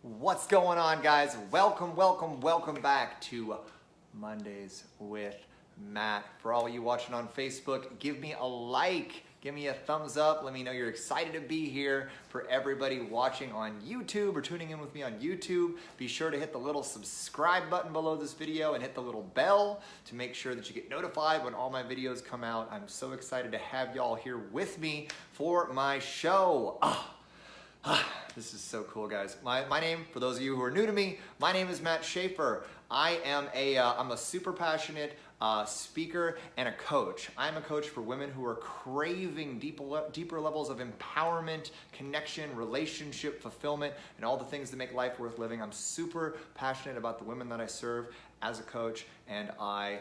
What's going on, guys? Welcome back to Mondays with Matt. For all of you watching on Facebook, give me a like, give me a thumbs up. Let me know you're excited to be here. For everybody watching on YouTube or tuning in with me on YouTube, be sure to hit the little subscribe button below this video and hit the little bell to make sure that you get notified when all my videos come out. I'm so excited to have y'all here with me for my show. This is so cool, guys. My name, for those of you who are new to me, my name is Matt Schaefer. I'm a super passionate speaker and a coach. I'm a coach for women who are craving deeper levels of empowerment, connection, relationship, fulfillment, and all the things that make life worth living. I'm super passionate about the women that I serve as a coach, and I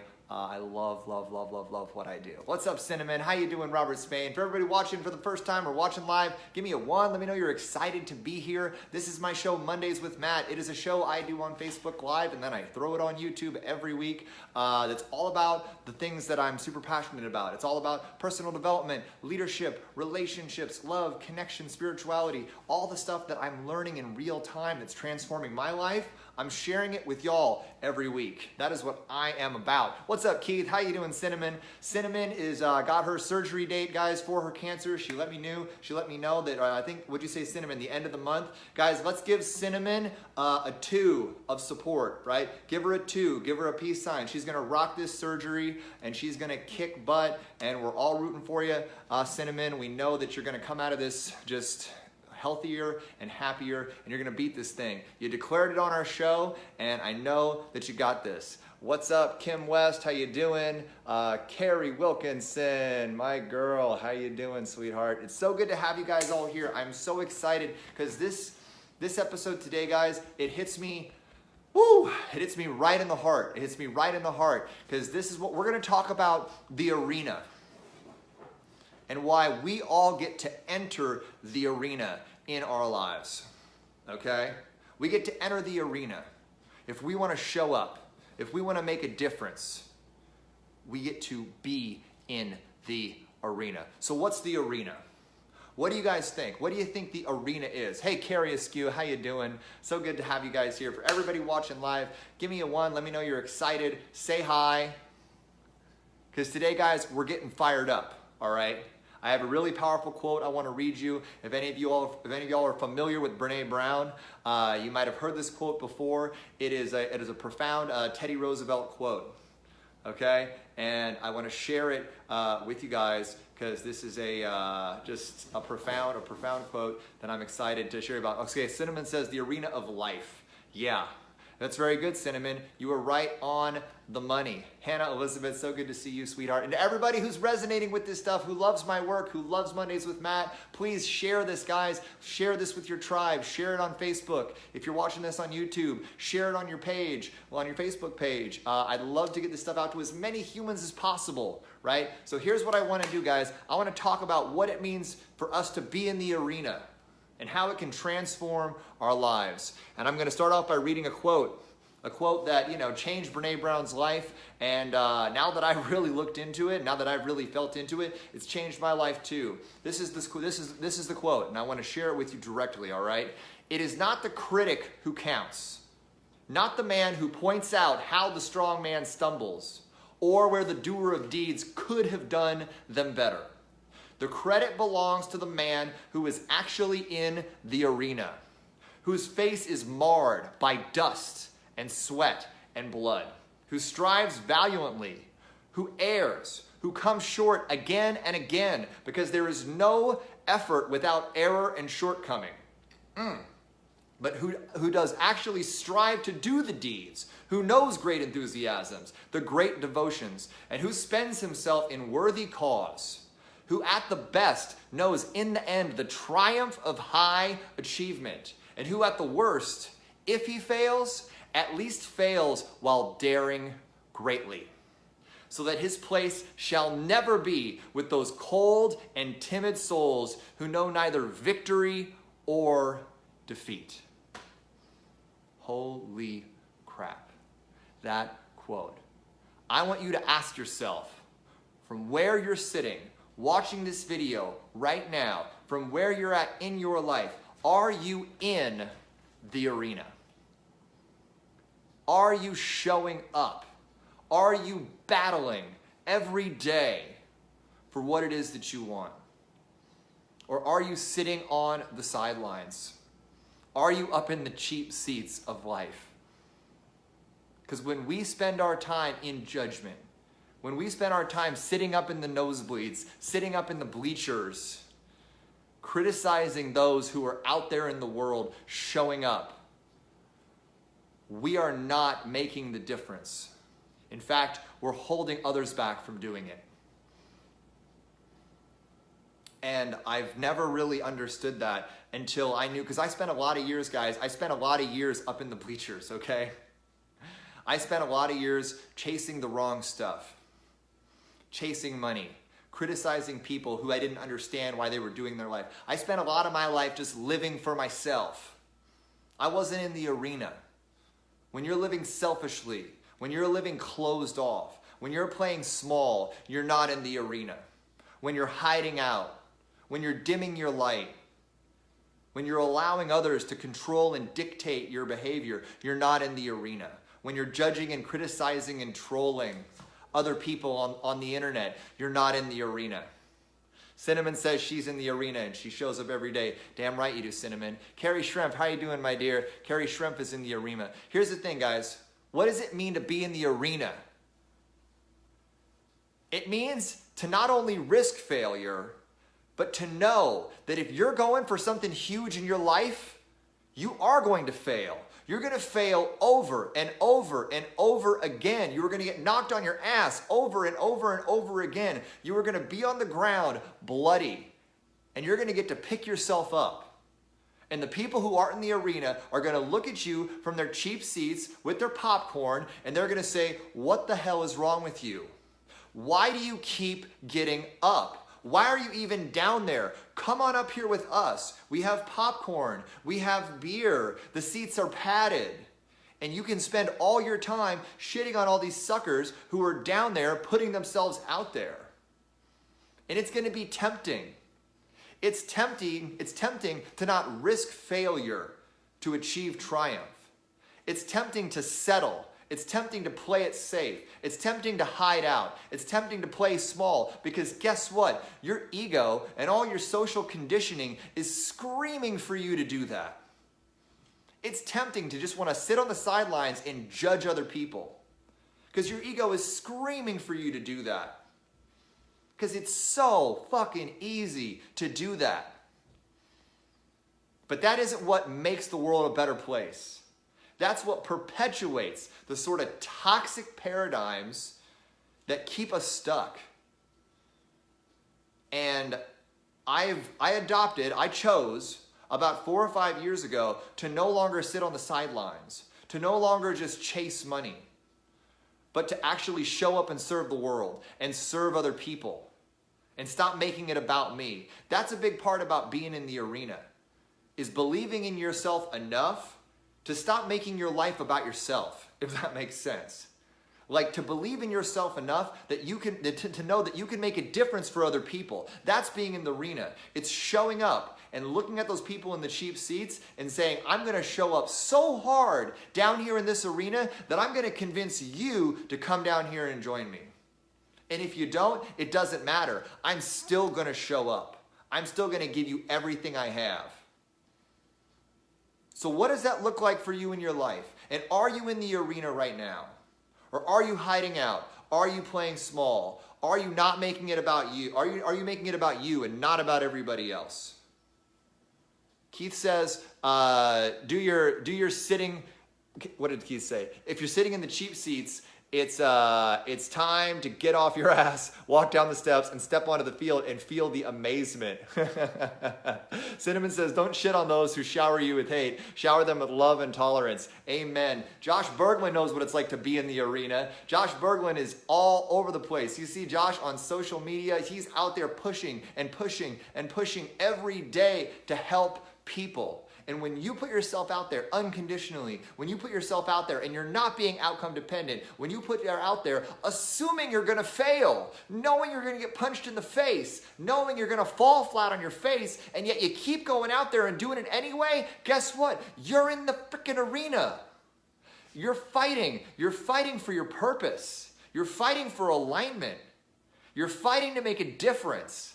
love what I do. What's up, Cinnamon? How you doing, Robert Spain? For everybody watching for the first time or watching live, give me a 1. Let me know you're excited to be here. This is my show, Mondays with Matt. It is a show I do on Facebook Live, and then I throw it on YouTube every week. That's all about the things that I'm super passionate about. It's all about personal development, leadership, relationships, love, connection, spirituality, all the stuff that I'm learning in real time that's transforming my life. I'm sharing it with y'all every week. That is what I am about. What's up, Keith? How you doing, Cinnamon? Cinnamon is got her surgery date, guys, for her cancer. She let me know that I think, what'd you say, Cinnamon, the end of the month? Guys, let's give Cinnamon a 2 of support, right? Give her a 2, give her a peace sign. She's gonna rock this surgery and she's gonna kick butt, and we're all rooting for you, Cinnamon. We know that you're gonna come out of this just healthier and happier, and you're gonna beat this thing. You declared it on our show, and I know that you got this. What's up, Kim West? How you doing? Carrie Wilkinson, my girl, how you doing, sweetheart? It's so good to have you guys all here. I'm so excited because this episode today, guys, it hits me. Woo! It hits me right in the heart. It hits me right in the heart because this is what we're gonna talk about: the arena, and why we all get to enter the arena in our lives, okay? We get to enter the arena. If we wanna show up, if we wanna make a difference, we get to be in the arena. So what's the arena? What do you guys think? What do you think the arena is? Hey, Carrie Askew, how you doing? So good to have you guys here. For everybody watching live, give me a 1. Let me know you're excited. Say hi. Because today, guys, we're getting fired up, all right? I have a really powerful quote I want to read you. If any of y'all are familiar with Brene Brown, you might have heard this quote before. It is a profound Teddy Roosevelt quote, okay? And I want to share it with you guys because this is just a profound quote that I'm excited to share about. Okay, Cinnamon says the arena of life. Yeah. That's very good, Cinnamon. You were right on the money. Hannah Elizabeth, so good to see you, sweetheart. And to everybody who's resonating with this stuff, who loves my work, who loves Mondays with Matt, please share this, guys. Share this with your tribe. Share it on Facebook. If you're watching this on YouTube, share it on your page, on your Facebook page. I'd love to get this stuff out to as many humans as possible, right? So here's what I want to do, guys. I want to talk about what it means for us to be in the arena and how it can transform our lives. And I'm gonna start off by reading a quote that, changed Brene Brown's life. And now that I've really looked into it, now that I've really felt into it, it's changed my life too. This is the quote, and I wanna share it with you directly, all right? It is not the critic who counts, not the man who points out how the strong man stumbles, or where the doer of deeds could have done them better. The credit belongs to the man who is actually in the arena, whose face is marred by dust and sweat and blood, who strives valiantly, who errs, who comes short again and again, because there is no effort without error and shortcoming. But who does actually strive to do the deeds, who knows great enthusiasms, the great devotions, and who spends himself in worthy cause, who at the best knows in the end the triumph of high achievement, and who at the worst, if he fails, at least fails while daring greatly, so that his place shall never be with those cold and timid souls who know neither victory or defeat. Holy crap, that quote. I want you to ask yourself, from where you're sitting, watching this video right now, from where you're at in your life, are you in the arena? Are you showing up? Are you battling every day for what it is that you want? Or are you sitting on the sidelines? Are you up in the cheap seats of life? Because when we spend our time in judgment, when we spend our time sitting up in the nosebleeds, sitting up in the bleachers, criticizing those who are out there in the world showing up, we are not making the difference. In fact, we're holding others back from doing it. And I've never really understood that until I knew, because I spent a lot of years, guys, I spent a lot of years up in the bleachers, okay? I spent a lot of years chasing the wrong stuff, chasing money, criticizing people who I didn't understand why they were doing their life. I spent a lot of my life just living for myself. I wasn't in the arena. When you're living selfishly, when you're living closed off, when you're playing small, you're not in the arena. When you're hiding out, when you're dimming your light, when you're allowing others to control and dictate your behavior, you're not in the arena. When you're judging and criticizing and trolling other people on the internet, you're not in the arena. Cinnamon says she's in the arena and she shows up every day. Damn right you do, Cinnamon. Carrie Shrimp, how you doing, my dear? Carrie Shrimp is in the arena. Here's the thing, guys. What does it mean to be in the arena? It means to not only risk failure, but to know that if you're going for something huge in your life, you are going to fail. You're going to fail over and over and over again. You are going to get knocked on your ass over and over and over again. You are going to be on the ground bloody, and you're going to get to pick yourself up. And the people who are in the arena are going to look at you from their cheap seats with their popcorn, and they're going to say, what the hell is wrong with you? Why do you keep getting up? Why are you even down there? Come on up here with us. We have popcorn. We have beer. The seats are padded. And you can spend all your time shitting on all these suckers who are down there putting themselves out there. And it's going to be tempting. It's tempting to not risk failure to achieve triumph. It's tempting to settle. It's tempting to play it safe. It's tempting to hide out. It's tempting to play small, because guess what? Your ego and all your social conditioning is screaming for you to do that. It's tempting to just want to sit on the sidelines and judge other people, because your ego is screaming for you to do that. Because it's so fucking easy to do that. But that isn't what makes the world a better place. That's what perpetuates the sort of toxic paradigms that keep us stuck. And I chose about 4 or 5 years ago to no longer sit on the sidelines, to no longer just chase money, but to actually show up and serve the world and serve other people and stop making it about me. That's a big part about being in the arena, is believing in yourself enough to stop making your life about yourself, if that makes sense. Like, to believe in yourself enough that you can, to know that you can make a difference for other people. That's being in the arena. It's showing up and looking at those people in the cheap seats and saying, I'm going to show up so hard down here in this arena that I'm going to convince you to come down here and join me. And if you don't, it doesn't matter. I'm still going to show up. I'm still going to give you everything I have. So what does that look like for you in your life? And are you in the arena right now? Or are you hiding out? Are you playing small? Are you not making it about you? Are you making it about you and not about everybody else? Keith says, do your sitting, what did Keith say? If you're sitting in the cheap seats, it's time to get off your ass, walk down the steps, and step onto the field and feel the amazement. Cinnamon says, don't shit on those who shower you with hate. Shower them with love and tolerance. Amen. Josh Berglund knows what it's like to be in the arena. Josh Berglund is all over the place. You see Josh on social media. He's out there pushing and pushing and pushing every day to help people. And when you put yourself out there unconditionally, when you put yourself out there and you're not being outcome dependent, when you put yourself out there assuming you're going to fail, knowing you're going to get punched in the face, knowing you're going to fall flat on your face, and yet you keep going out there and doing it anyway, guess what? You're in the freaking arena. You're fighting. You're fighting for your purpose. You're fighting for alignment. You're fighting to make a difference.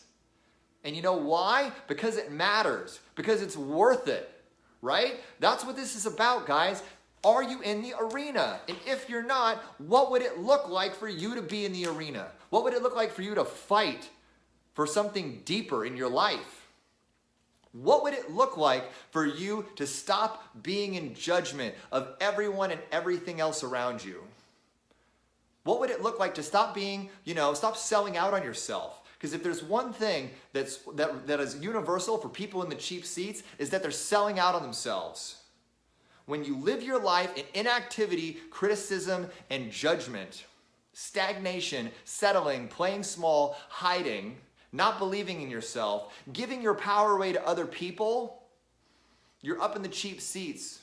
And you know why? Because it matters. Because it's worth it. Right? That's what this is about, guys. Are you in the arena? And if you're not, what would it look like for you to be in the arena? What would it look like for you to fight for something deeper in your life? What would it look like for you to stop being in judgment of everyone and everything else around you? What would it look like to stop being, stop selling out on yourself? Because if there's one thing that is universal for people in the cheap seats, is that they're selling out on themselves. When you live your life in inactivity, criticism, and judgment, stagnation, settling, playing small, hiding, not believing in yourself, giving your power away to other people, you're up in the cheap seats.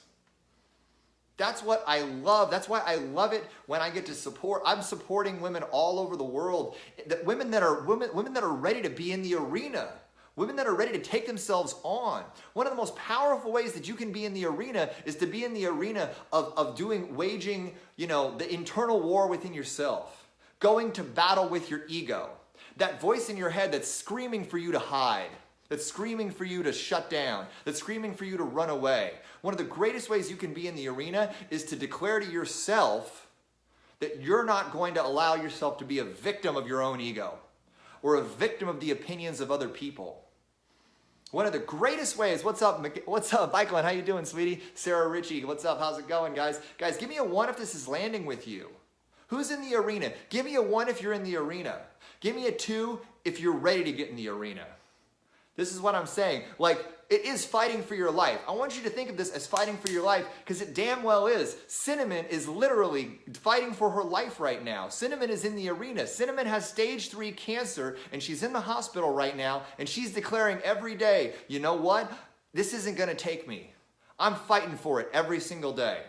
That's what I love. That's why I love it when I get to support. I'm supporting women all over the world. Women that are ready to be in the arena. Women that are ready to take themselves on. One of the most powerful ways that you can be in the arena is to be in the arena of waging, the internal war within yourself. Going to battle with your ego. That voice in your head that's screaming for you to hide. That's screaming for you to shut down. That's screaming for you to run away. One of the greatest ways you can be in the arena is to declare to yourself that you're not going to allow yourself to be a victim of your own ego or a victim of the opinions of other people. One of the greatest ways, what's up, Michael, how you doing, sweetie? Sarah Ritchie, what's up, how's it going, guys? Guys, give me a 1 if this is landing with you. Who's in the arena? Give me a 1 if you're in the arena. Give me a 2 if you're ready to get in the arena. This is what I'm saying. It is fighting for your life. I want you to think of this as fighting for your life because it damn well is. Cinnamon is literally fighting for her life right now. Cinnamon is in the arena. Cinnamon has stage 3 cancer and she's in the hospital right now and she's declaring every day, you know what? This isn't going to take me. I'm fighting for it every single day.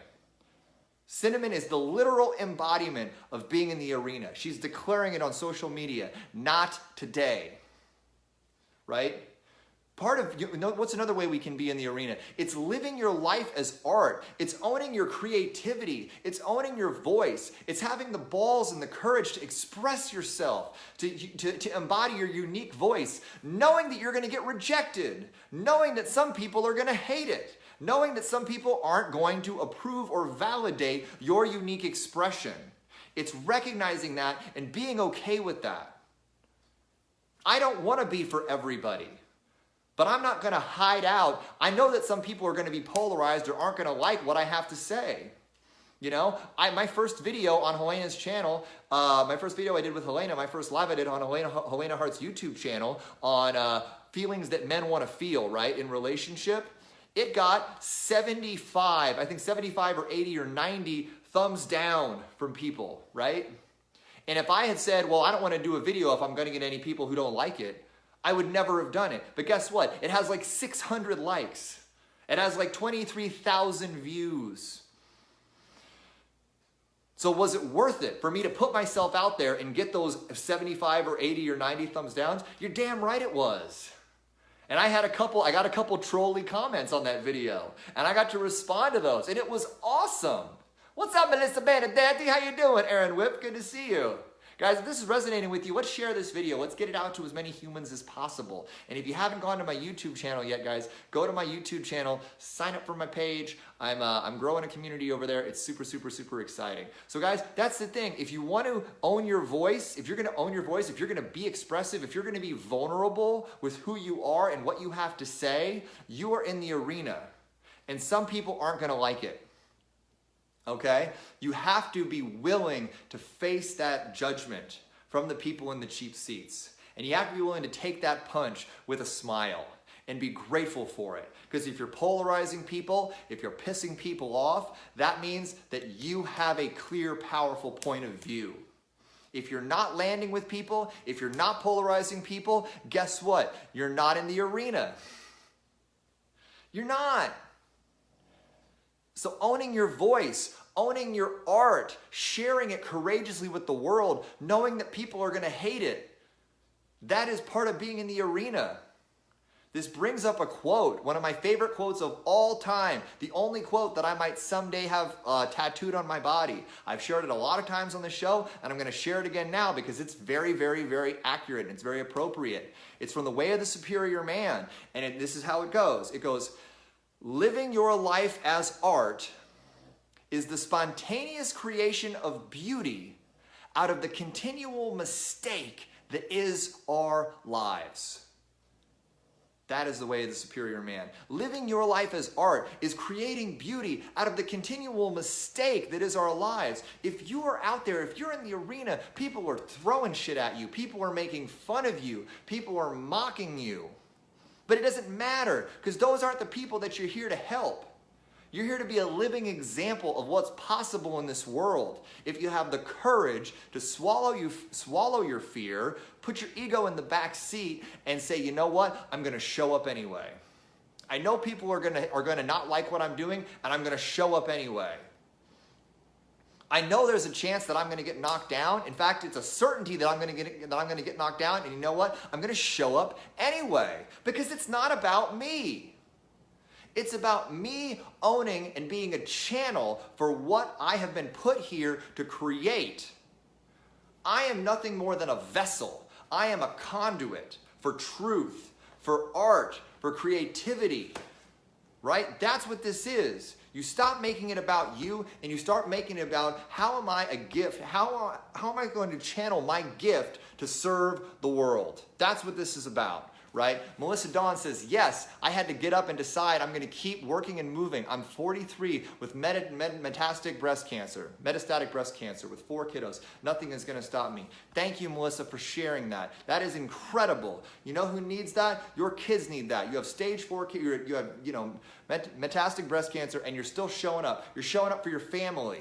Cinnamon is the literal embodiment of being in the arena. She's declaring it on social media. Not today. Right? What's another way we can be in the arena? It's living your life as art. It's owning your creativity. It's owning your voice. It's having the balls and the courage to express yourself, to embody your unique voice, knowing that you're going to get rejected, knowing that some people are going to hate it, knowing that some people aren't going to approve or validate your unique expression. It's recognizing that and being okay with that. I don't want to be for everybody. But I'm not going to hide out. I know that some people are going to be polarized or aren't going to like what I have to say. My first video on Helena's channel, my first video I did with Helena, my first live I did on Helena Hart's YouTube channel on feelings that men want to feel, right, in relationship. It got 75 or 80 or 90 thumbs down from people, right? And if I had said, well, I don't want to do a video if I'm going to get any people who don't like it, I would never have done it. But guess what? It has 600 likes. It has 23,000 views. So was it worth it for me to put myself out there and get those 75 or 80 or 90 thumbs downs? You're damn right it was. And I got a couple trolly comments on that video. And I got to respond to those. And it was awesome. What's up, Melissa Benedetti? How you doing? Aaron Whip, good to see you. Guys, if this is resonating with you, let's share this video. Let's get it out to as many humans as possible. And if you haven't gone to my YouTube channel yet, guys, go to my YouTube channel, sign up for my page. I'm growing a community over there. It's super, super, super exciting. So guys, that's the thing. If you want to own your voice, if you're going to own your voice, if you're going to be expressive, if you're going to be vulnerable with who you are and what you have to say, you are in the arena. And some people aren't going to like it. Okay? You have to be willing to face that judgment from the people in the cheap seats. And you have to be willing to take that punch with a smile and be grateful for it. Because if you're polarizing people, if you're pissing people off, that means that you have a clear, powerful point of view. If you're not landing with people, if you're not polarizing people, guess what? You're not in the arena. You're not. So owning your voice, owning your art, sharing it courageously with the world, knowing that people are going to hate it, that is part of being in the arena. This brings up a quote, one of my favorite quotes of all time, the only quote that I might someday have tattooed on my body. I've shared it a lot of times on the show, and I'm going to share it again now because it's very, very, very accurate and it's very appropriate. It's from The Way of the Superior Man, and this is how it goes. It goes, living your life as art is the spontaneous creation of beauty out of the continual mistake that is our lives. That is the way of the superior man. Living your life as art is creating beauty out of the continual mistake that is our lives. If you are out there, if you're in the arena, people are throwing shit at you. People are making fun of you. People are mocking you. But it doesn't matter because those aren't the people that you're here to help. You're here to be a living example of what's possible in this world. If you have the courage to swallow your fear, put your ego in the back seat and say, you know what? I'm going to show up anyway. I know people are going to not like what I'm doing, and I'm going to show up anyway. I know there's a chance that I'm going to get knocked down. In fact, it's a certainty that I'm going to get knocked down, and you know what? I'm going to show up anyway because it's not about me. It's about me owning and being a channel for what I have been put here to create. I am nothing more than a vessel. I am a conduit for truth, for art, for creativity, right? That's what this is. You stop making it about you and you start making it about how am I a gift? How am I going to channel my gift to serve the world? That's what this is about. Right? Melissa Dawn says, yes, I had to get up and decide I'm going to keep working and moving. I'm 43 with metastatic breast cancer with 4 kiddos. Nothing is going to stop me. Thank you, Melissa, for sharing that. That is incredible. You know who needs that? Your kids need that. You have stage 4, you have metastatic breast cancer, and you're still showing up. You're showing up for your family.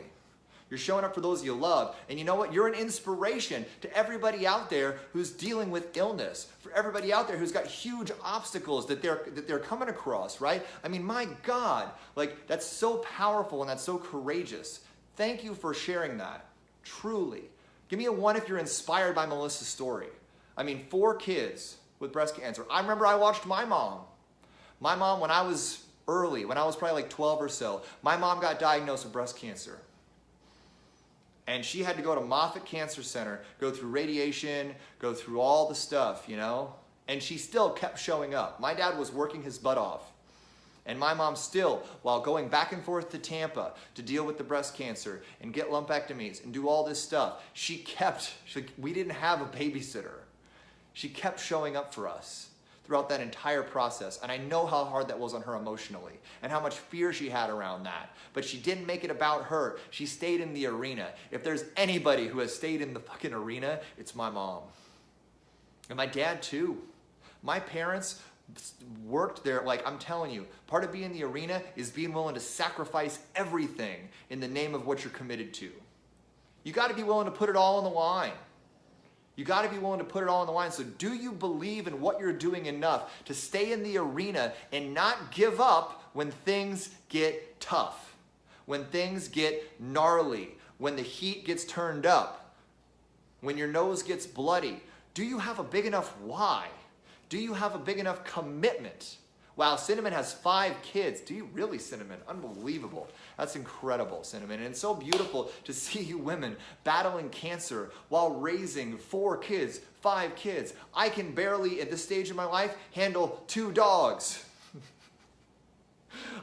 You're showing up for those you love. And you know what? You're an inspiration to everybody out there who's dealing with illness, for everybody out there who's got huge obstacles that they're coming across, right? I mean, my God, like that's so powerful and that's so courageous. Thank you for sharing that, truly. Give me a 1 if you're inspired by Melissa's story. I mean, 4 kids with breast cancer. I remember I watched my mom. My mom, when I was probably like 12 or so, my mom got diagnosed with breast cancer. And she had to go to Moffitt Cancer Center, go through radiation, go through all the stuff, you know? And she still kept showing up. My dad was working his butt off. And my mom still, while going back and forth to Tampa to deal with the breast cancer and get lumpectomies and do all this stuff, we didn't have a babysitter. She kept showing up for us throughout that entire process. And I know how hard that was on her emotionally and how much fear she had around that. But she didn't make it about her. She stayed in the arena. If there's anybody who has stayed in the fucking arena, it's my mom. And my dad too. My parents worked there, like I'm telling you, part of being in the arena is being willing to sacrifice everything in the name of what you're committed to. You got to be willing to put it all on the line. You got to be willing to put it all on the line. So do you believe in what you're doing enough to stay in the arena and not give up when things get tough, when things get gnarly, when the heat gets turned up, when your nose gets bloody? Do you have a big enough why? Do you have a big enough commitment? Wow, Cinnamon has 5 kids. Do you really, Cinnamon? Unbelievable. That's incredible, Cinnamon. And it's so beautiful to see you women battling cancer while raising 4 kids, 5 kids. I can barely, at this stage of my life, handle 2 dogs.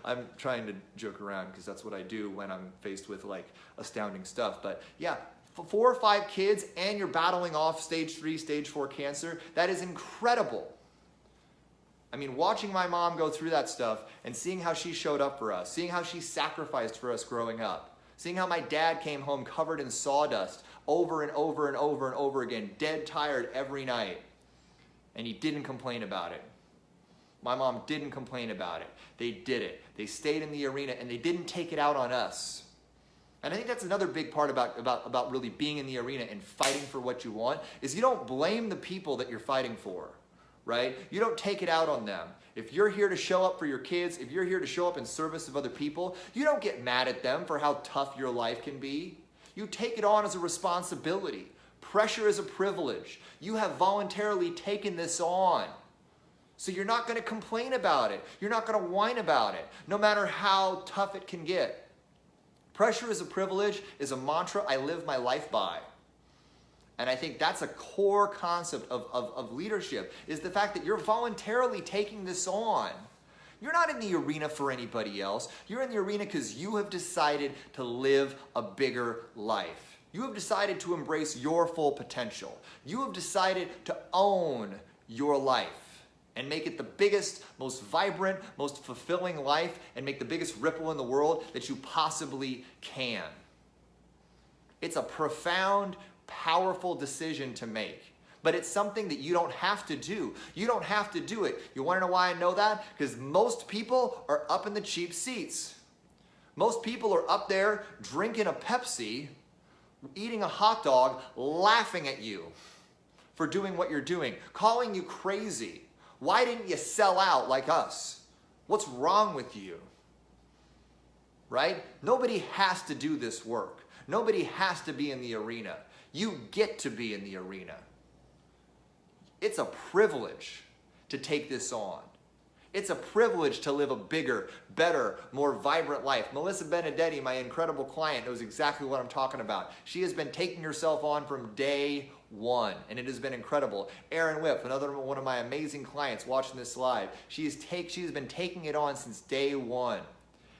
I'm trying to joke around because that's what I do when I'm faced with like astounding stuff. But yeah, 4 or 5 kids and you're battling off stage 3, stage 4 cancer. That is incredible. I mean, watching my mom go through that stuff and seeing how she showed up for us, seeing how she sacrificed for us growing up, seeing how my dad came home covered in sawdust over and over and over and over again, dead tired every night, and he didn't complain about it. My mom didn't complain about it. They did it. They stayed in the arena and they didn't take it out on us. And I think that's another big part about really being in the arena and fighting for what you want is you don't blame the people that you're fighting for. right? You don't take it out on them. If you're here to show up for your kids, if you're here to show up in service of other people, you don't get mad at them for how tough your life can be. You take it on as a responsibility. Pressure is a privilege. You have voluntarily taken this on. So you're not going to complain about it. You're not going to whine about it, no matter how tough it can get. Pressure is a privilege is a mantra I live my life by. And I think that's a core concept of leadership, is the fact that you're voluntarily taking this on. You're not in the arena for anybody else. You're in the arena because you have decided to live a bigger life. You have decided to embrace your full potential. You have decided to own your life and make it the biggest, most vibrant, most fulfilling life, and make the biggest ripple in the world that you possibly can. It's a profound, powerful decision to make, but it's something that you don't have to do. You don't have to do it. You want to know why I know that? Because most people are up in the cheap seats. Most people are up there drinking a Pepsi, eating a hot dog, laughing at you for doing what you're doing, calling you crazy. Why didn't you sell out like us? What's wrong with you? Right? Nobody has to do this work. Nobody has to be in the arena. You get to be in the arena. It's a privilege to take this on. It's a privilege to live a bigger, better, more vibrant life. Melissa Benedetti, my incredible client, knows exactly what I'm talking about. She has been taking herself on from day one, and it has been incredible. Erin Whip, another one of my amazing clients watching this live, she has been taking it on since day one.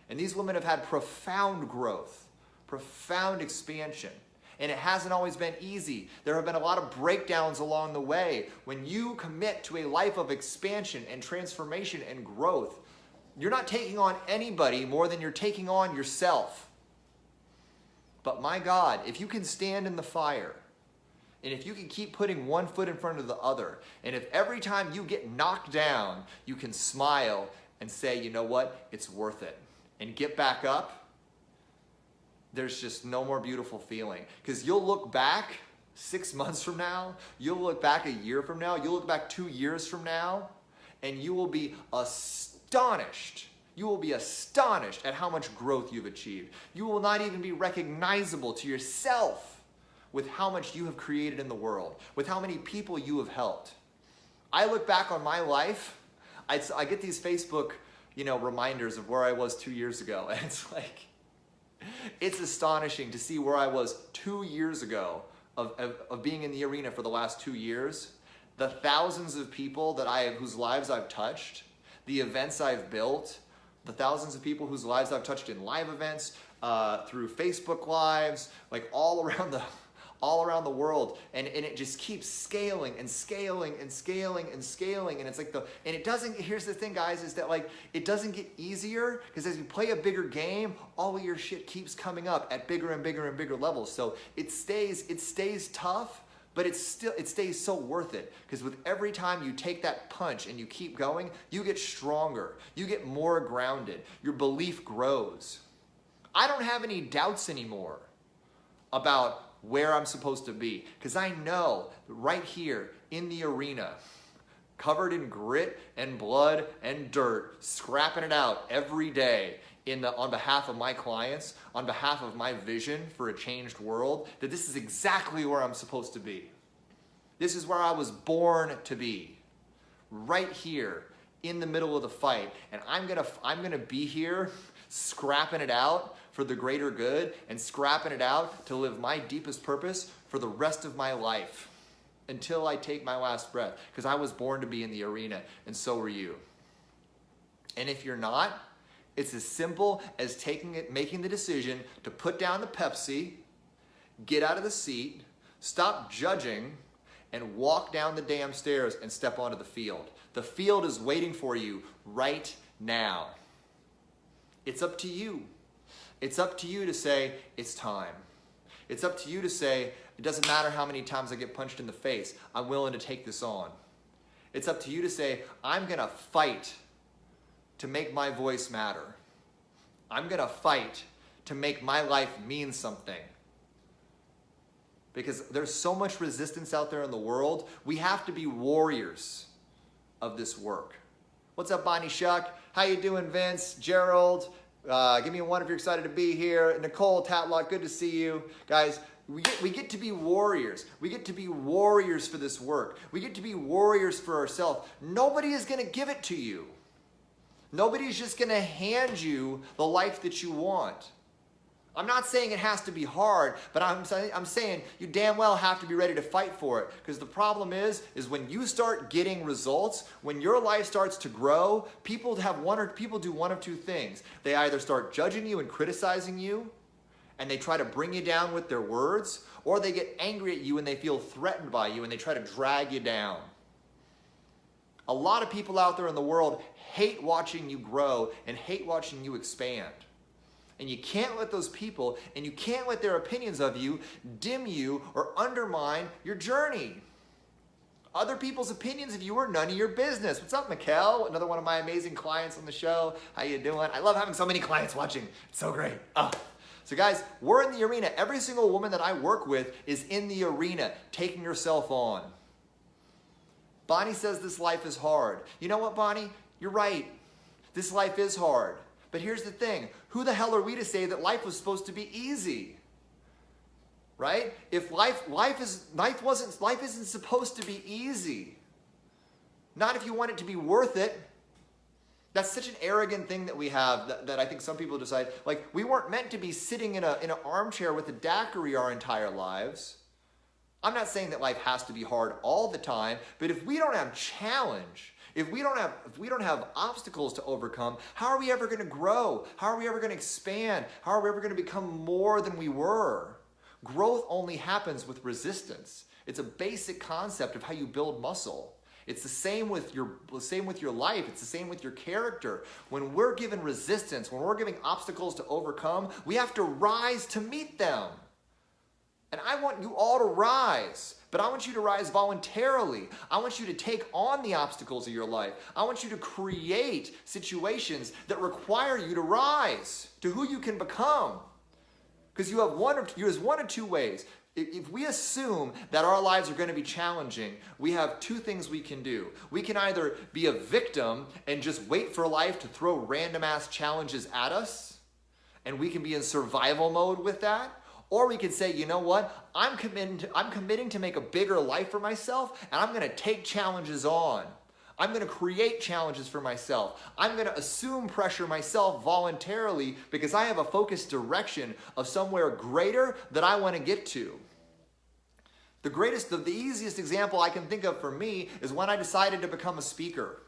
And these women have had profound growth, profound expansion. And it hasn't always been easy. There have been a lot of breakdowns along the way. When you commit to a life of expansion and transformation and growth, you're not taking on anybody more than you're taking on yourself. But my God, if you can stand in the fire, and if you can keep putting one foot in front of the other, and if every time you get knocked down, you can smile and say, you know what, it's worth it, and get back up, there's just no more beautiful feeling. Because you'll look back 6 months from now, you'll look back a year from now, you'll look back 2 years from now, and you will be astonished. You will be astonished at how much growth you've achieved. You will not even be recognizable to yourself with how much you have created in the world, with how many people you have helped. I look back on my life, I get these Facebook, reminders of where I was 2 years ago, and it's like, it's astonishing to see where I was 2 years ago of being in the arena for the last 2 years, the thousands of people whose lives I've touched, the events I've built, the thousands of people whose lives I've touched in live events, through Facebook Lives, like all around the world, and it just keeps scaling and scaling and scaling and scaling, and it's like here's the thing, guys, is that like it doesn't get easier, because as you play a bigger game, all of your shit keeps coming up at bigger and bigger and bigger levels. So it stays tough, but it stays so worth it, because with every time you take that punch and you keep going, you get stronger, you get more grounded, your belief grows. I don't have any doubts anymore about where I'm supposed to be, because I know right here in the arena, covered in grit and blood and dirt, scrapping it out every day on behalf of my clients, on behalf of my vision for a changed world, that this is exactly where I'm supposed to be. This is where I was born to be, right here in the middle of the fight, and I'm gonna be here scrapping it out for the greater good, and scrapping it out to live my deepest purpose for the rest of my life until I take my last breath, because I was born to be in the arena, and so are you. And if you're not, it's as simple as making the decision to put down the Pepsi, get out of the seat, stop judging, and walk down the damn stairs and step onto the field. The field is waiting for you right now. It's up to you. It's up to you to say, it's time. It's up to you to say, it doesn't matter how many times I get punched in the face, I'm willing to take this on. It's up to you to say, I'm gonna fight to make my voice matter. I'm gonna fight to make my life mean something. Because there's so much resistance out there in the world, we have to be warriors. of this work. What's up, Bonnie Shuck? How you doing, Vince? Gerald? Give me a one if you're excited to be here. Nicole Tatlock, good to see you. Guys, we get to be warriors. We get to be warriors for this work. We get to be warriors for ourselves. Nobody is going to give it to you. Nobody's just going to hand you the life that you want. I'm not saying it has to be hard, but I'm saying you damn well have to be ready to fight for it. Because the problem is when you start getting results, when your life starts to grow, people do one of two things. They either start judging you and criticizing you, and they try to bring you down with their words, or they get angry at you and they feel threatened by you and they try to drag you down. A lot of people out there in the world hate watching you grow and hate watching you expand. And you can't let those people and you can't let their opinions of you dim you or undermine your journey. Other people's opinions of you are none of your business. What's up, Mikkel? Another one of my amazing clients on the show. How you doing? I love having so many clients watching. It's so great. So guys, we're in the arena. Every single woman that I work with is in the arena, taking herself on. Bonnie says this life is hard. You know what, Bonnie? You're right. This life is hard. But here's the thing. Who the hell are we to say that life was supposed to be easy? Right? If life isn't supposed to be easy. Not if you want it to be worth it. That's such an arrogant thing that we have that I think some people decide, like, we weren't meant to be sitting in an armchair with a daiquiri our entire lives. I'm not saying that life has to be hard all the time, but if we don't have challenge, if we don't have obstacles to overcome, how are we ever going to grow? How are we ever going to expand? How are we ever going to become more than we were? Growth only happens with resistance. It's a basic concept of how you build muscle. It's the same with your life. It's the same with your character. When we're given resistance, when we're given obstacles to overcome, we have to rise to meet them. And I want you all to rise, but I want you to rise voluntarily. I want you to take on the obstacles of your life. I want you to create situations that require you to rise to who you can become. Because you have one of two ways. If we assume that our lives are going to be challenging, we have two things we can do. We can either be a victim and just wait for life to throw random ass challenges at us, and we can be in survival mode with that. Or we could say, you know what, I'm committing to make a bigger life for myself, and I'm going to take challenges on. I'm going to create challenges for myself. I'm going to assume pressure myself voluntarily because I have a focused direction of somewhere greater that I want to get to. The easiest example I can think of for me is when I decided to become a speaker.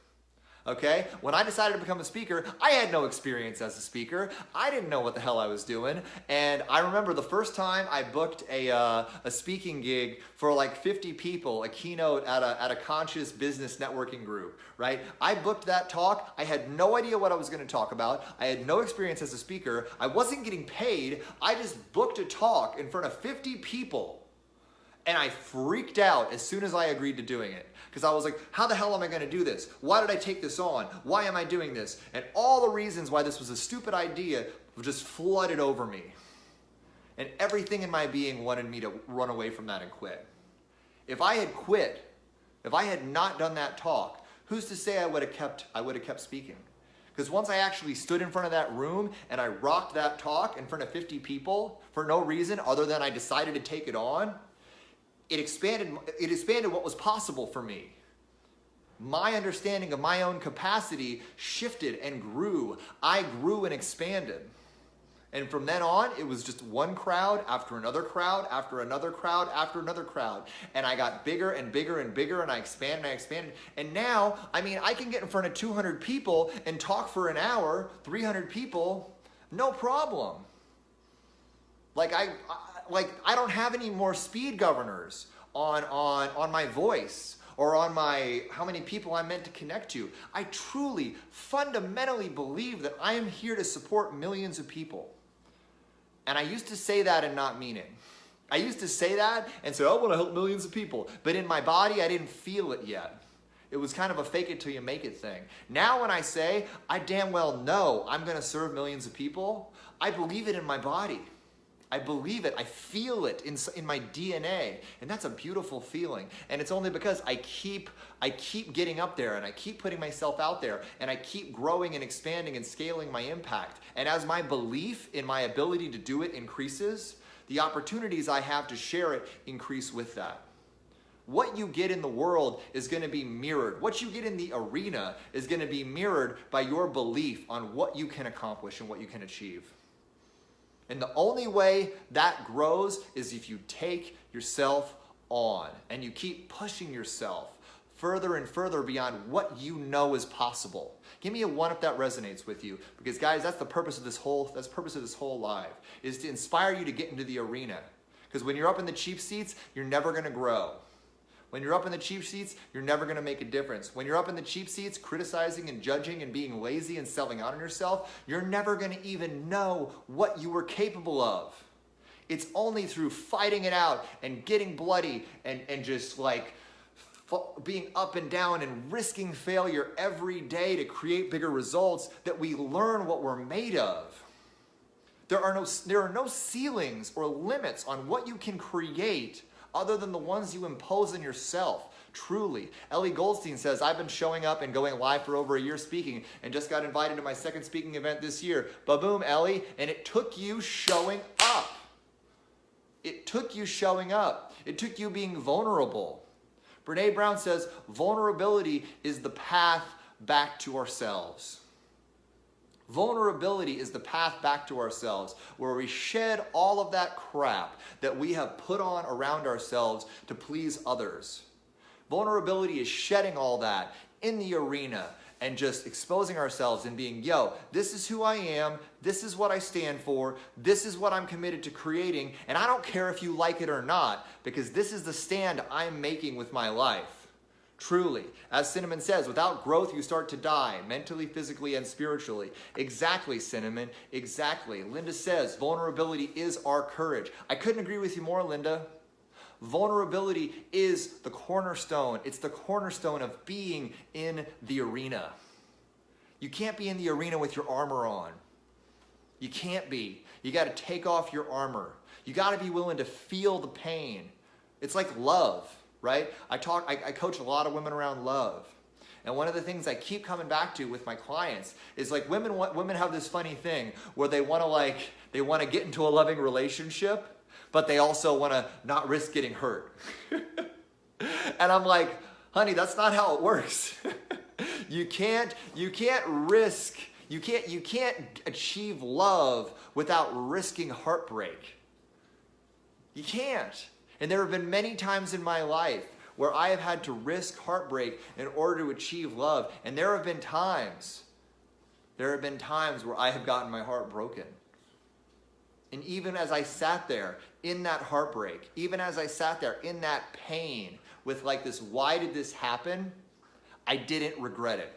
Okay? When I decided to become a speaker, I had no experience as a speaker. I didn't know what the hell I was doing. And I remember the first time I booked a speaking gig for like 50 people, a keynote at a conscious business networking group, right? I booked that talk. I had no idea what I was going to talk about. I had no experience as a speaker. I wasn't getting paid. I just booked a talk in front of 50 people. And I freaked out as soon as I agreed to doing it. Because I was like, how the hell am I going to do this? Why did I take this on? Why am I doing this? And all the reasons why this was a stupid idea just flooded over me. And everything in my being wanted me to run away from that and quit. If I had quit, if I had not done that talk, who's to say I would have kept speaking? Because once I actually stood in front of that room and I rocked that talk in front of 50 people for no reason other than I decided to take it on, it expanded what was possible for me. My understanding of my own capacity shifted and grew. I grew and expanded. And from then on, it was just one crowd after another crowd, after another crowd, after another crowd. And I got bigger and bigger and bigger, and I expanded. And now, I mean, I can get in front of 200 people and talk for an hour, 300 people, no problem. Like I don't have any more speed governors on my voice or on my how many people I'm meant to connect to. I truly, fundamentally believe that I am here to support millions of people. And I used to say that and not mean it. I used to say that and say, I want to help millions of people. But in my body, I didn't feel it yet. It was kind of a fake it till you make it thing. Now when I say, I damn well know I'm going to serve millions of people, I believe it in my body. I believe it. I feel it in my DNA. And that's a beautiful feeling. And it's only because I keep getting up there and I keep putting myself out there and I keep growing and expanding and scaling my impact. And as my belief in my ability to do it increases, the opportunities I have to share it increase with that. What you get in the world is going to be mirrored. What you get in the arena is going to be mirrored by your belief on what you can accomplish and what you can achieve. And the only way that grows is if you take yourself on and you keep pushing yourself further and further beyond what you know is possible. Give me a 1 if that resonates with you, because guys, that's the purpose of this whole live, is to inspire you to get into the arena. Because when you're up in the cheap seats, you're never going to grow. When you're up in the cheap seats, you're never going to make a difference. When you're up in the cheap seats, criticizing and judging and being lazy and selling out on yourself, you're never going to even know what you were capable of. It's only through fighting it out and getting bloody and just like being up and down and risking failure every day to create bigger results that we learn what we're made of. There are no ceilings or limits on what you can create other than the ones you impose on yourself. Truly. Ellie Goldstein says, I've been showing up and going live for over a year speaking and just got invited to my second speaking event this year. Ba-boom, Ellie. And it took you showing up. It took you showing up. It took you being vulnerable. Brene Brown says, vulnerability is the path back to ourselves. Vulnerability is the path back to ourselves, where we shed all of that crap that we have put on around ourselves to please others. Vulnerability is shedding all that in the arena and just exposing ourselves and being, yo, this is who I am, this is what I stand for, this is what I'm committed to creating, and I don't care if you like it or not, because this is the stand I'm making with my life. Truly. As Cinnamon says, without growth, you start to die, mentally, physically, and spiritually. Exactly, Cinnamon. Exactly. Linda says, vulnerability is our courage. I couldn't agree with you more, Linda. Vulnerability is the cornerstone. It's the cornerstone of being in the arena. You can't be in the arena with your armor on. You can't be. You got to take off your armor. You got to be willing to feel the pain. It's like love. Right? I coach a lot of women around love. And one of the things I keep coming back to with my clients is like women have this funny thing where they want to get into a loving relationship, but they also want to not risk getting hurt. And I'm like, honey, that's not how it works. You can't achieve love without risking heartbreak. You can't. And there have been many times in my life where I have had to risk heartbreak in order to achieve love. And there have been times where I have gotten my heart broken. And even as I sat there in that heartbreak, even as I sat there in that pain with like this, why did this happen? I didn't regret it.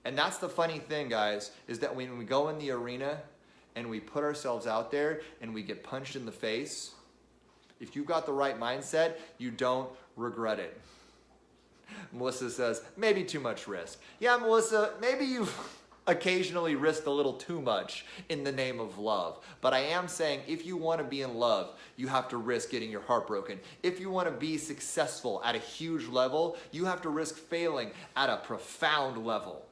And that's the funny thing, guys, is that when we go in the arena and we put ourselves out there and we get punched in the face, if you've got the right mindset, you don't regret it. Melissa says, maybe too much risk. Yeah, Melissa, maybe you've occasionally risked a little too much in the name of love. But I am saying, if you want to be in love, you have to risk getting your heart broken. If you want to be successful at a huge level, you have to risk failing at a profound level.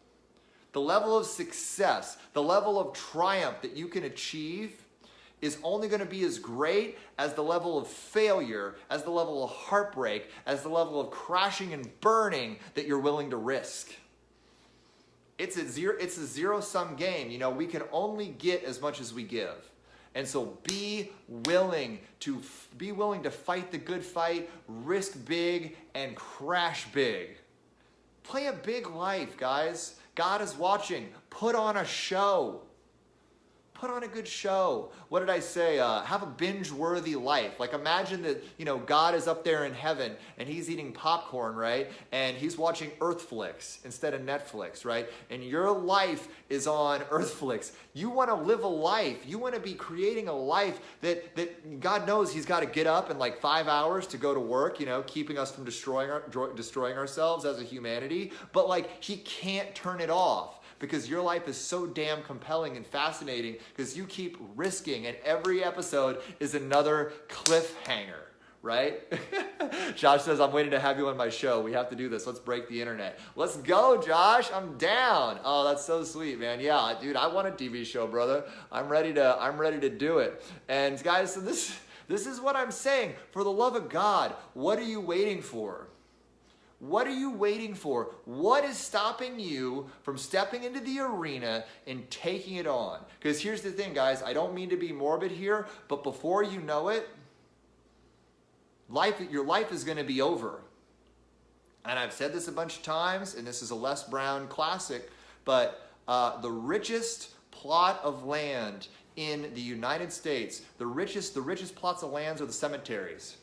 The level of success, the level of triumph that you can achieve is only going to be as great as the level of failure, as the level of heartbreak, as the level of crashing and burning that you're willing to risk. It's a zero-sum game. You know, we can only get as much as we give. And so be willing to fight the good fight, risk big, and crash big. Play a big life, guys. God is watching. Put on a show. Put on a good show. What did I say? Have a binge-worthy life. Like imagine that, you know, God is up there in heaven and he's eating popcorn, right? And he's watching Earthflix instead of Netflix, right? And your life is on Earthflix. You want to live a life. You want to be creating a life that God knows he's got to get up in like 5 hours to go to work, you know, keeping us from destroying ourselves as a humanity. But like he can't turn it off. because your life is so damn compelling and fascinating because you keep risking, and every episode is another cliffhanger. Right? Josh says, I'm waiting to have you on my show. We have to do this. Let's break the internet. Let's go, Josh. I'm down. Oh, that's so sweet, man. Yeah, dude, I want a TV show, brother. I'm ready to do it. And guys, so this is what I'm saying. For the love of God, what are you waiting for? What are you waiting for? What is stopping you from stepping into the arena and taking it on? Because here's the thing, guys. I don't mean to be morbid here, but before you know it, your life is going to be over. And I've said this a bunch of times, and this is a Les Brown classic, but the richest plot of land in the United States, the richest plots of lands are the cemeteries,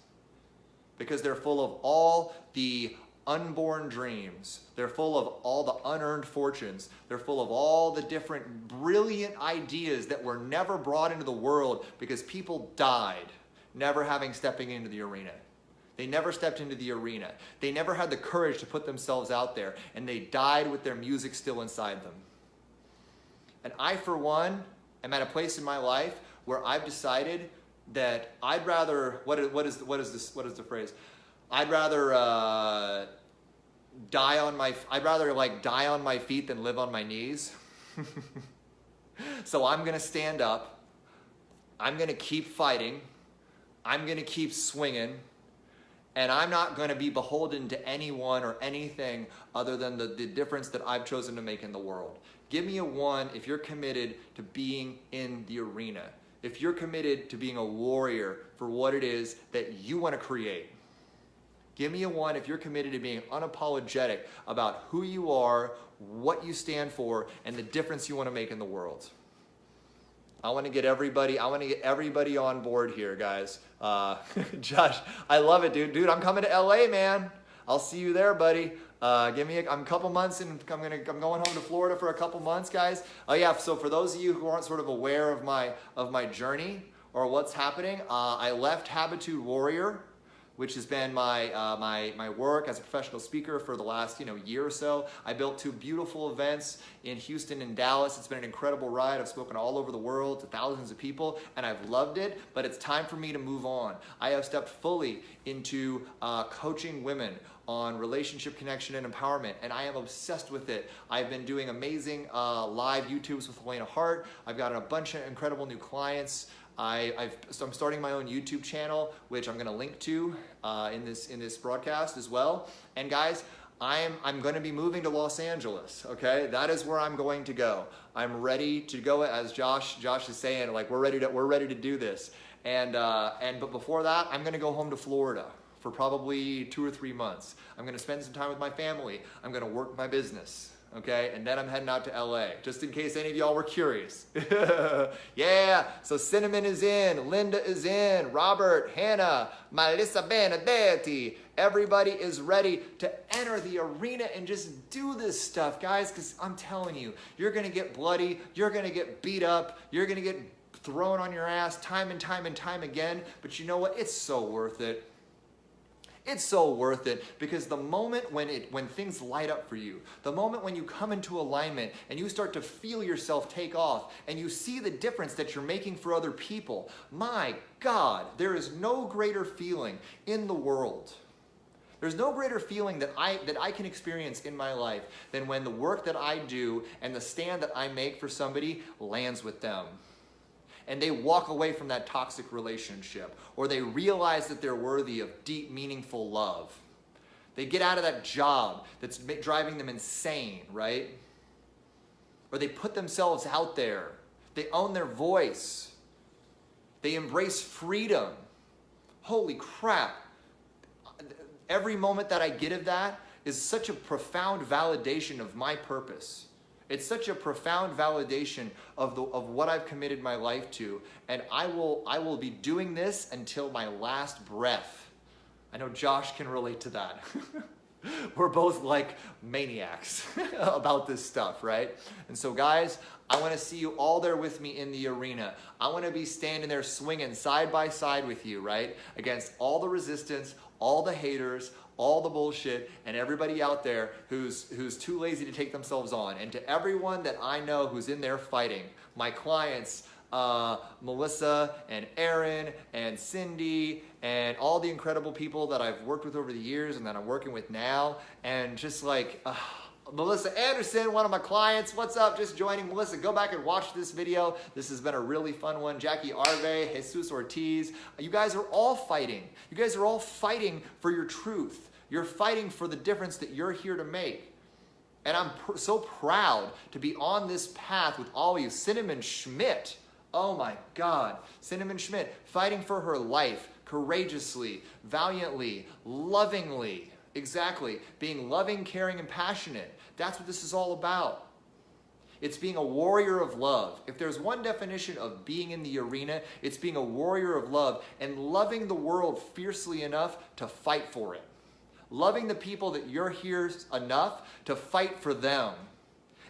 because they're full of all the unborn dreams. They're full of all the unearned fortunes. They're full of all the different brilliant ideas that were never brought into the world because people died never stepping into the arena. They never stepped into the arena. They never had the courage to put themselves out there, and they died with their music still inside them. And I, for one, am at a place in my life where I've decided that I'd rather, what is the phrase? I'd rather die on my feet than live on my knees. So I'm gonna stand up. I'm gonna keep fighting. I'm going to keep swinging, and I'm not going to be beholden to anyone or anything other than the difference that I've chosen to make in the world. Give me a 1 if you're committed to being in the arena, if you're committed to being a warrior for what it is that you want to create. Give me a 1 if you're committed to being unapologetic about who you are, what you stand for, and the difference you want to make in the world. I want to get everybody on board here, guys. Josh, I love it, dude. Dude, I'm coming to LA, man. I'll see you there, buddy. I'm a couple months, and I'm going home to Florida for a couple months, guys. Oh yeah, so for those of you who aren't sort of aware of my journey or what's happening, I left Habitude Warrior, which has been my work as a professional speaker for the last year or so. I built 2 beautiful events in Houston and Dallas. It's been an incredible ride. I've spoken all over the world to thousands of people, and I've loved it, but it's time for me to move on. I have stepped fully into coaching women on relationship connection and empowerment, and I am obsessed with it. I've been doing amazing live YouTubes with Elena Hart. I've gotten a bunch of incredible new clients. So I'm starting my own YouTube channel, which I'm going to link to in this broadcast as well. And guys, I'm going to be moving to Los Angeles. Okay, that is where I'm going to go. I'm ready to go, as Josh is saying. Like we're ready to do this. But before that, I'm going to go home to Florida for probably 2 or 3 months. I'm going to spend some time with my family. I'm going to work my business. Okay, and then I'm heading out to LA, just in case any of y'all were curious. Yeah, so Cinnamon is in, Linda is in, Robert, Hannah, Melissa Benedetti. Everybody is ready to enter the arena and just do this stuff, guys, because I'm telling you, you're going to get bloody, you're going to get beat up, you're going to get thrown on your ass time and time and time again, but you know what? It's so worth it. It's so worth it, because the moment when things light up for you, the moment when you come into alignment and you start to feel yourself take off and you see the difference that you're making for other people, my God, there is no greater feeling in the world. There's no greater feeling that I can experience in my life than when the work that I do and the stand that I make for somebody lands with them. And they walk away from that toxic relationship, or they realize that they're worthy of deep, meaningful love. They get out of that job that's driving them insane, right? Or they put themselves out there. They own their voice. They embrace freedom. Holy crap. Every moment that I get of that is such a profound validation of my purpose. It's such a profound validation of what I've committed my life to, and I will be doing this until my last breath. I know Josh can relate to that. We're both like maniacs about this stuff, right? And so guys, I want to see you all there with me in the arena. I want to be standing there swinging side by side with you, right? Against all the resistance, all the haters, all the bullshit, and everybody out there who's too lazy to take themselves on. And to everyone that I know who's in there fighting, my clients, Melissa and Aaron and Cindy and all the incredible people that I've worked with over the years and that I'm working with now, and just like Melissa Anderson, one of my clients, what's up? Just joining. Melissa, go back and watch this video. This has been a really fun one. Jackie Arve, Jesus Ortiz, you guys are all fighting. You guys are all fighting for your truth. You're fighting for the difference that you're here to make. And I'm so proud to be on this path with all of you. Cinnamon Schmidt, oh my God. Cinnamon Schmidt, fighting for her life, courageously, valiantly, lovingly. Exactly. Being loving, caring, and passionate. That's what this is all about. It's being a warrior of love. If there's one definition of being in the arena, it's being a warrior of love and loving the world fiercely enough to fight for it. Loving the people that you're here enough to fight for them.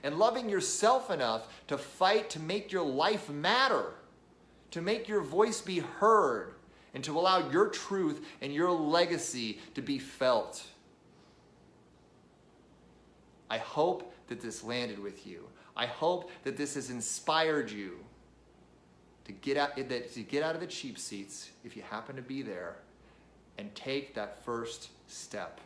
And loving yourself enough to fight to make your life matter. To make your voice be heard. And to allow your truth and your legacy to be felt. I hope that this landed with you. I hope that this has inspired you to get out of the cheap seats, if you happen to be there, and take that first step.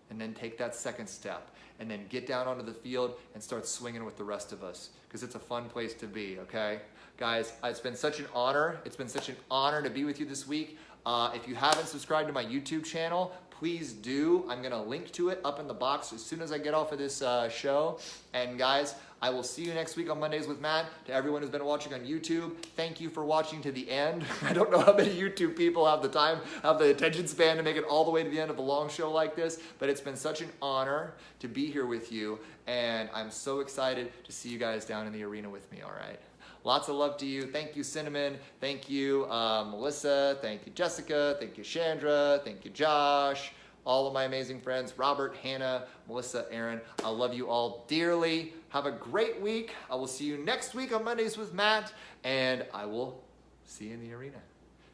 And then take that second step. And then get down onto the field and start swinging with the rest of us. Because it's a fun place to be, okay? Guys, it's been such an honor. It's been such an honor to be with you this week. If you haven't subscribed to my YouTube channel, please do. I'm going to link to it up in the box as soon as I get off of this show. And guys, I will see you next week on Mondays with Matt. To everyone who's been watching on YouTube, thank you for watching to the end. I don't know how many YouTube people have the attention span to make it all the way to the end of a long show like this, but it's been such an honor to be here with you, and I'm so excited to see you guys down in the arena with me, all right? Lots of love to you. Thank you, Cinnamon. Thank you, Melissa. Thank you, Jessica. Thank you, Chandra. Thank you, Josh. All of my amazing friends, Robert, Hannah, Melissa, Aaron. I love you all dearly. Have a great week. I will see you next week on Mondays with Matt, and I will see you in the arena.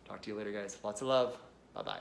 Talk to you later, guys. Lots of love. Bye-bye.